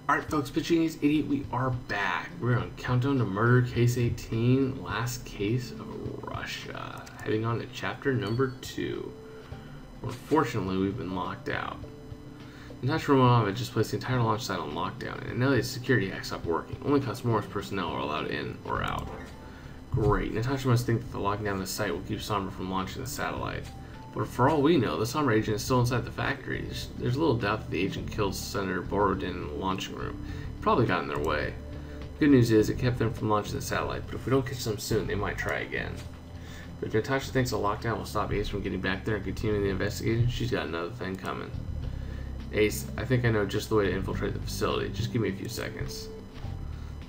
Alright folks, Pitching's Idiot, we are back. We're on Countdown to Murder, Case 18, Last Case of Russia. Heading on to chapter number 2. Unfortunately, we've been locked out. Natasha Romanova just placed the entire launch site on lockdown, and now the security hack stopped working. Only Cosmos personnel are allowed in or out. Great. Natasha must think that the locking down of the site will keep Somber from launching the satellite. But for all we know, the Somber agent is still inside the factory. There's little doubt that the agent killed Senator Borodin in the launching room. He probably got in their way. Good news is it kept them from launching the satellite, but if we don't catch them soon, they might try again. But if Natasha thinks a lockdown will stop Ace from getting back there and continuing the investigation, she's got another thing coming. Ace, I think I know just the way to infiltrate the facility. Just give me a few seconds.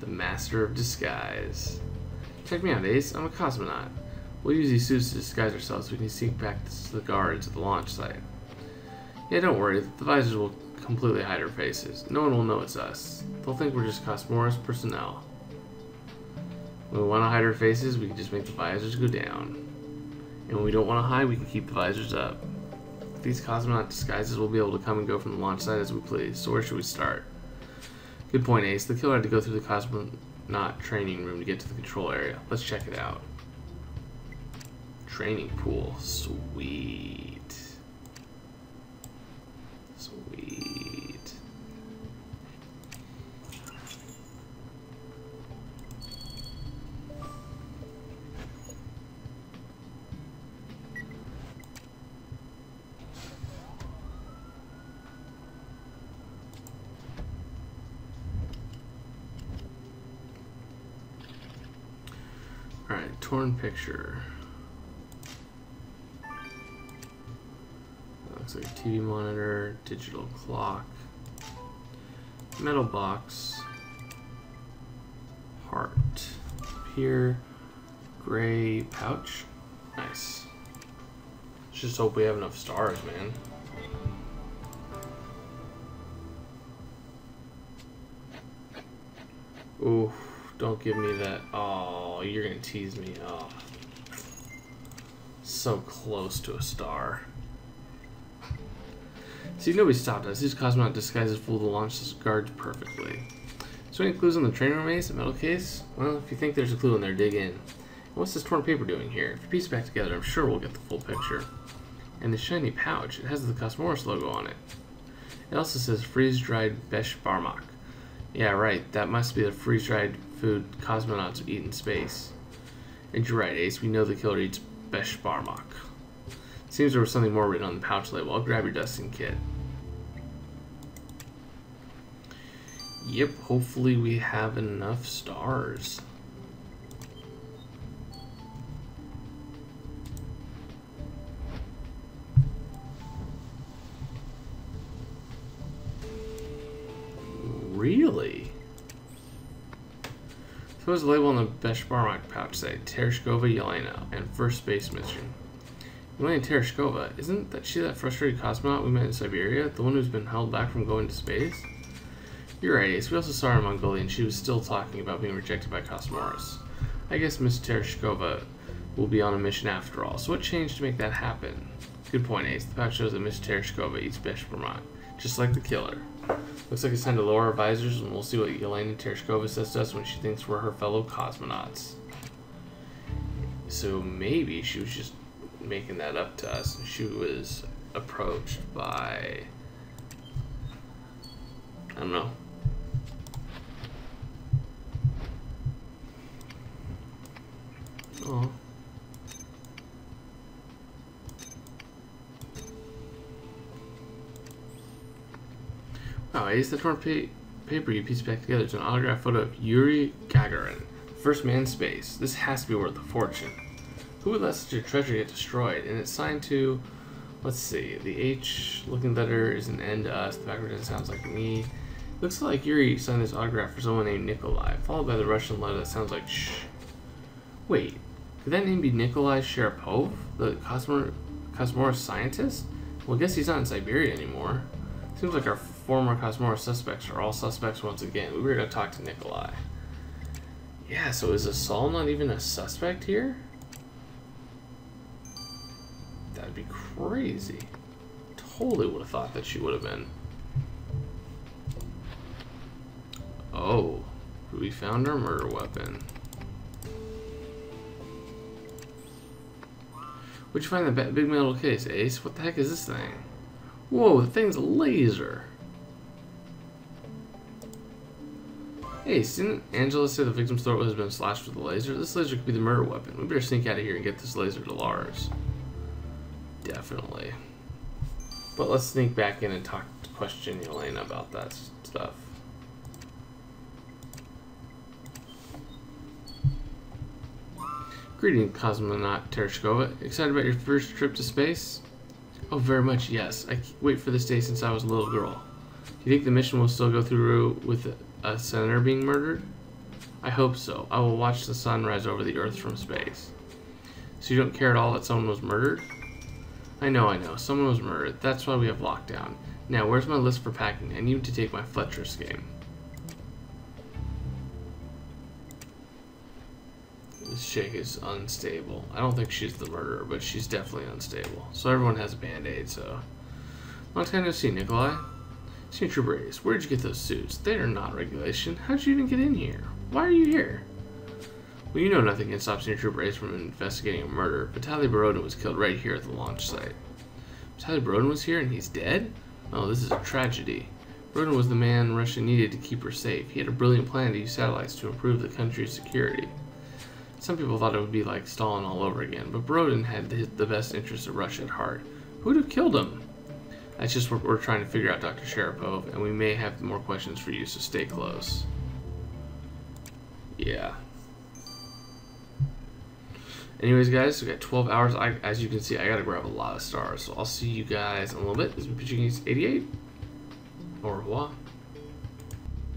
The Master of Disguise. Check me out, Ace. I'm a cosmonaut. We'll use these suits to disguise ourselves so we can sneak back to the guards at the launch site. Yeah, don't worry. The visors will completely hide our faces. No one will know it's us. They'll think we're just Cosmos personnel. When we want to hide our faces, we can just make the visors go down. And when we don't want to hide, we can keep the visors up. These cosmonaut disguises will be able to come and go from the launch site as we please. So where should we start? Good point, Ace. The killer had to go through the cosmonaut training room to get to the control area. Let's check it out. Training pool. Sweet. Sweet. Alright, torn picture. Looks like a TV monitor, digital clock, metal box, heart, here, gray pouch. Nice. Let's just hope we have enough stars, man. Ooh, don't give me that. Oh, you're gonna tease me. Oh, so close to a star. See, nobody stopped us. These cosmonaut disguises fooled the launch guards perfectly. So any clues on the training room, Ace? A metal case? Well, if you think there's a clue in there, dig in. And what's this torn paper doing here? If you piece it back together, I'm sure we'll get the full picture. And the shiny pouch, it has the Cosmos logo on it. It also says freeze-dried Besh Barmak. Yeah, right, that must be the freeze-dried food cosmonauts eat in space. And you're right, Ace, we know the killer eats Besh Barmak. Seems there was something more written on the pouch label. I'll grab your dusting kit. Yep, hopefully we have enough stars. Really? So what's the label on the Besh Barmak pouch say? Tereshkova Yelena and first space mission. Yelena Tereshkova, isn't that she that frustrated cosmonaut we met in Siberia? The one who's been held back from going to space? You're right, Ace. We also saw her in Mongolia and she was still talking about being rejected by Cosmos. I guess Miss Tereshkova will be on a mission after all. So what changed to make that happen? Good point, Ace. The pouch shows that Miss Tereshkova eats Besh Barmak, just like the killer. Looks like it's time to lower our visors and we'll see what Yelena Tereshkova says to us when she thinks we're her fellow cosmonauts. So maybe she was just making that up to us. She was approached by, I don't know. Oh. Wow, Ace, the torn paper you pieced back together is an autographed photo of Yuri Gagarin, first man in space. This has to be worth a fortune. Who would let such a treasure get destroyed? And it's signed to, let's see, the H-looking letter is an N to us. The backward sounds like me. Looks like Yuri signed this autograph for someone named Nikolai, followed by the Russian letter that sounds like shh. Wait, could that name be Nikolai Sharapov, the Cosmos scientist? Well, I guess he's not in Siberia anymore. Seems like our former Cosmos suspects are all suspects once again. We were going to talk to Nikolai. Yeah, so is Asal not even a suspect here? That'd be crazy. Totally would have thought that she would have been. Oh, we found our murder weapon. Where'd you find that big metal case, Ace? What the heck is this thing? Whoa, the thing's a laser. Ace, didn't Angela say the victim's throat has been slashed with a laser? This laser could be the murder weapon. We better sneak out of here and get this laser to Lars. Definitely. But let's sneak back in and question Yelena about that stuff. Greetings, cosmonaut Tereshkova. Excited about your first trip to space? Oh, very much, yes. I wait for this day since I was a little girl. Do you think the mission will still go through with a senator being murdered? I hope so. I will watch the sun rise over the Earth from space. So you don't care at all that someone was murdered? I know. Someone was murdered. That's why we have lockdown. Now, where's my list for packing? I need to take my Fletcher's game. This chick is unstable. I don't think she's the murderer, but she's definitely unstable. So everyone has a band-aid, so... Long time no see, Nikolai. Senior Trooper Ace, where'd you get those suits? They are not regulation. How'd you even get in here? Why are you here? Well, you know nothing can stop Senior Trooper Ace from investigating a murder. Vitaly Borodin was killed right here at the launch site. Vitaly Borodin was here and he's dead? Oh, this is a tragedy. Borodin was the man Russia needed to keep her safe. He had a brilliant plan to use satellites to improve the country's security. Some people thought it would be like Stalin all over again, but Borodin had the best interests of Russia at heart. Who'd have killed him? That's just what we're trying to figure out, Dr. Sharapov, and we may have more questions for you, so stay close. Yeah. Anyways, guys, we got 12 hours. As you can see, I gotta grab a lot of stars, so I'll see you guys in a little bit. This is Pichigis 88. Au revoir.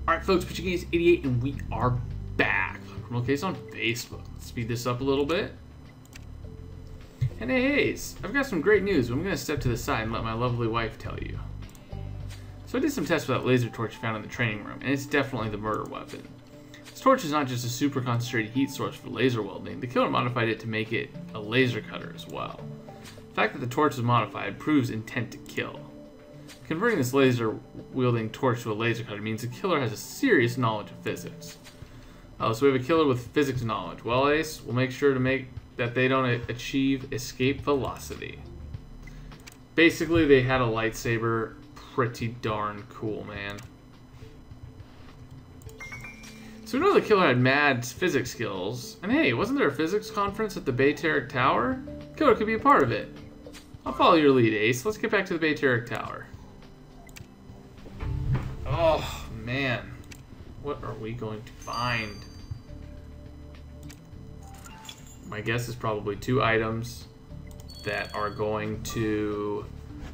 Alright, folks, Pichigis 88, and we are back. Criminal case on Facebook. Let's speed this up a little bit. And hey, Ace, I've got some great news, but I'm going to step to the side and let my lovely wife tell you. So I did some tests with that laser torch found in the training room, and it's definitely the murder weapon. This torch is not just a super concentrated heat source for laser welding. The killer modified it to make it a laser cutter as well. The fact that the torch is modified proves intent to kill. Converting this laser-wielding torch to a laser cutter means the killer has a serious knowledge of physics. Oh, so we have a killer with physics knowledge. Well, Ace, we'll make sure to make that they don't achieve escape velocity. Basically, they had a lightsaber. Pretty darn cool, man. So we know the killer had mad physics skills. And hey, wasn't there a physics conference at the Bayteric Tower? The killer could be a part of it. I'll follow your lead, Ace. Let's get back to the Bayteric Tower. Oh, man. What are we going to find? My guess is probably 2 items that are going to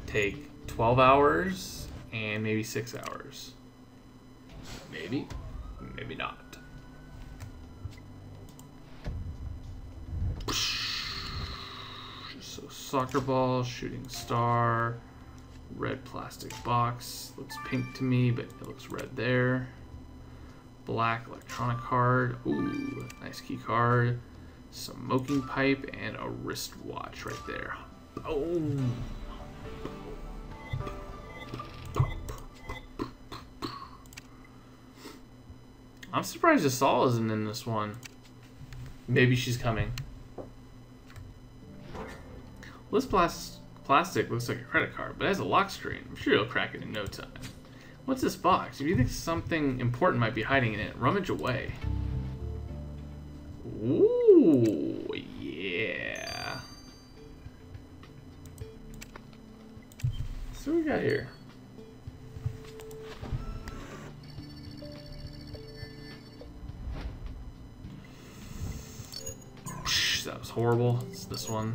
take 12 hours and maybe 6 hours. Maybe, maybe not. So soccer ball, shooting star, red plastic box. Looks pink to me, but it looks red there. Black electronic card. Ooh, nice key card. Smoking pipe and a wristwatch right there. Boom. I'm surprised Asal isn't in this one. Maybe she's coming. This plastic looks like a credit card, but it has a lock screen. I'm sure you'll crack it in no time. What's this box? If you think something important might be hiding in it, rummage away. Ooh, yeah. So what we got here? That was horrible. It's this one.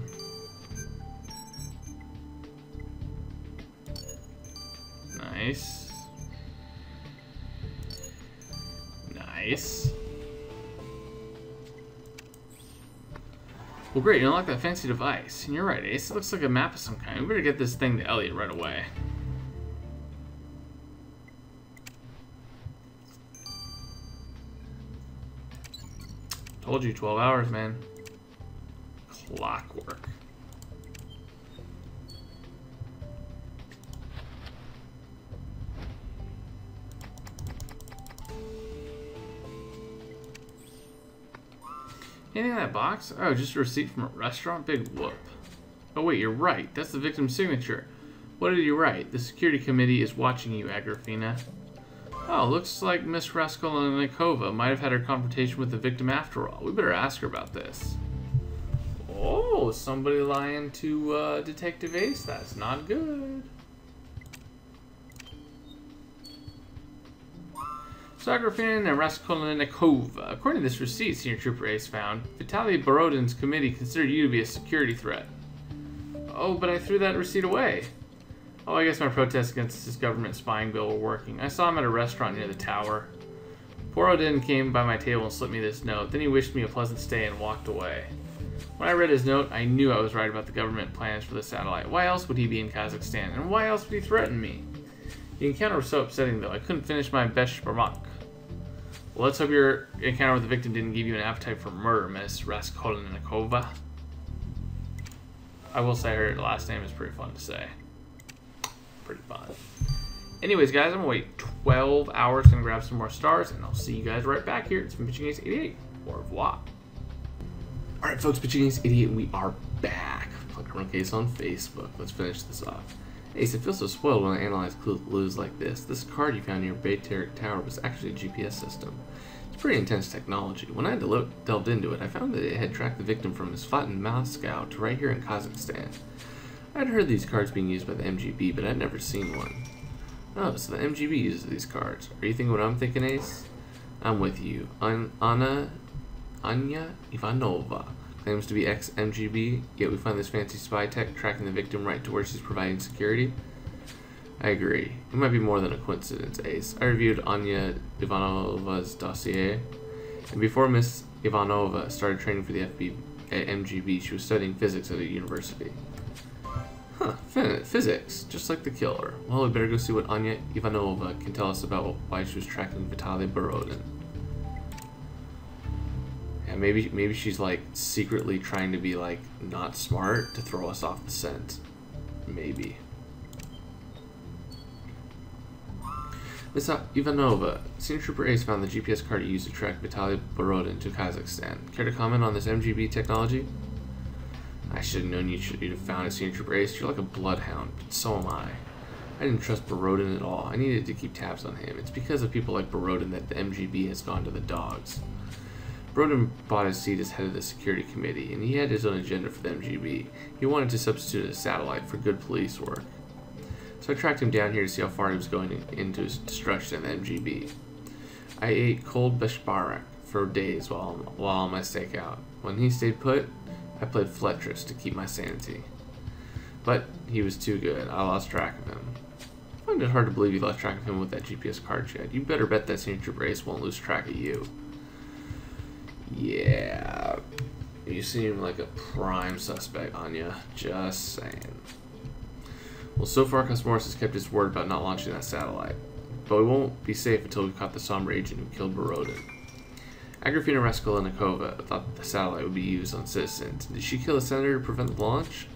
Nice. Nice. Well, great, you unlock that fancy device. And you're right, Ace. It looks like a map of some kind. We better get this thing to Elliot right away. Told you, 12 hours, man. Clockwork. Anything in that box? Oh, just a receipt from a restaurant? Big whoop. Oh wait, you're right. That's the victim's signature. What did you write? The security committee is watching you, Agrafina. Oh, looks like Miss Raskolnikova might have had her confrontation with the victim after all. We better ask her about this. Oh, somebody lying to Detective Ace. That's not good. So Agrafina and Raskolnikova. According to this receipt Senior Trooper Ace found, Vitaly Borodin's committee considered you to be a security threat. Oh, but I threw that receipt away. Oh, I guess my protests against this government spying bill were working. I saw him at a restaurant near the tower. Borodin came by my table and slipped me this note. Then he wished me a pleasant stay and walked away. When I read his note, I knew I was right about the government plans for the satellite. Why else would he be in Kazakhstan? And why else would he threaten me? The encounter was so upsetting, though. I couldn't finish my beshbarmak. Well, let's hope your encounter with the victim didn't give you an appetite for murder, Miss Raskolnikova. I will say her last name is pretty fun to say. Pretty fun. Anyways, guys, I'm gonna wait 12 hours and grab some more stars, and I'll see you guys right back here. It's been Pitching Ace 88. Au revoir. Alright, folks, Pitching Ace 88, we are back. Plug a case on Facebook. Let's finish this off. Ace, it feels so spoiled when I analyze clues like this. This card you found near Bayterik Tower was actually a GPS system. It's pretty intense technology. When I delved into it, I found that it had tracked the victim from his flat in Moscow to right here in Kazakhstan. I'd heard these cards being used by the MGB, but I'd never seen one. Oh, so the MGB uses these cards. Are you thinking what I'm thinking, Ace? I'm with you. Anya Ivanova claims to be ex-MGB, yet we find this fancy spy tech tracking the victim right to where she's providing security. I agree. It might be more than a coincidence, Ace. I reviewed Anya Ivanova's dossier, and before Miss Ivanova started training for the MGB, she was studying physics at a university. Huh, physics, just like the killer. Well, we better go see what Anya Ivanova can tell us about why she was tracking Vitaly Borodin. Yeah, maybe she's like secretly trying to be like not smart to throw us off the scent. Maybe. Miss Ivanova, Senior Trooper Ace found the GPS card he used to track Vitaly Borodin to Kazakhstan. Care to comment on this MGB technology? I should have known you'd have found a Senior Trooper Ace. You're like a bloodhound, but so am I. I didn't trust Borodin at all. I needed to keep tabs on him. It's because of people like Borodin that the MGB has gone to the dogs. Borodin bought his seat as head of the security committee, and he had his own agenda for the MGB. He wanted to substitute a satellite for good police work. So I tracked him down here to see how far he was going into his destruction of the MGB. I ate cold beshbarak for days while on my stakeout. When he stayed put, I played Fletcher's to keep my sanity. But he was too good. I lost track of him. I find it hard to believe you lost track of him with that GPS card chat. You better bet that Senior Trooper Ace won't lose track of you. Yeah. You seem like a prime suspect, Anya. Just saying. Well, so far, Cosmos has kept his word about not launching that satellite. But we won't be safe until we caught the somber agent who killed Borodin. Agrafina Raskolnikova thought the satellite would be used on citizens. Did she kill the senator to prevent the launch?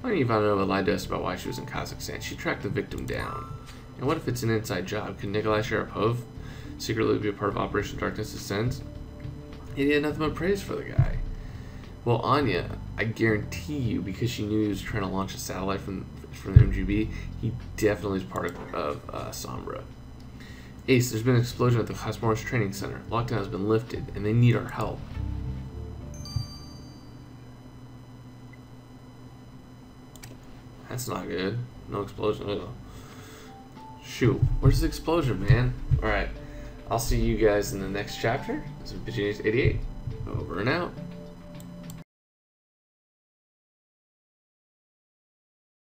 Anya Ivanova lied to us about why she was in Kazakhstan. She tracked the victim down. And what if it's an inside job? Could Nikolai Sharapov secretly be a part of Operation Darkness Descends? He had nothing but praise for the guy. Well, Anya, I guarantee you, because she knew he was trying to launch a satellite from the MGB, he definitely is part of Sombra. Ace, there's been an explosion at the Cosmos Training Center. Lockdown has been lifted, and they need our help. That's not good. No explosion. Ugh. Shoot, where's the explosion, man? Alright, I'll see you guys in the next chapter. This is Pitching Ace 88. Over and out.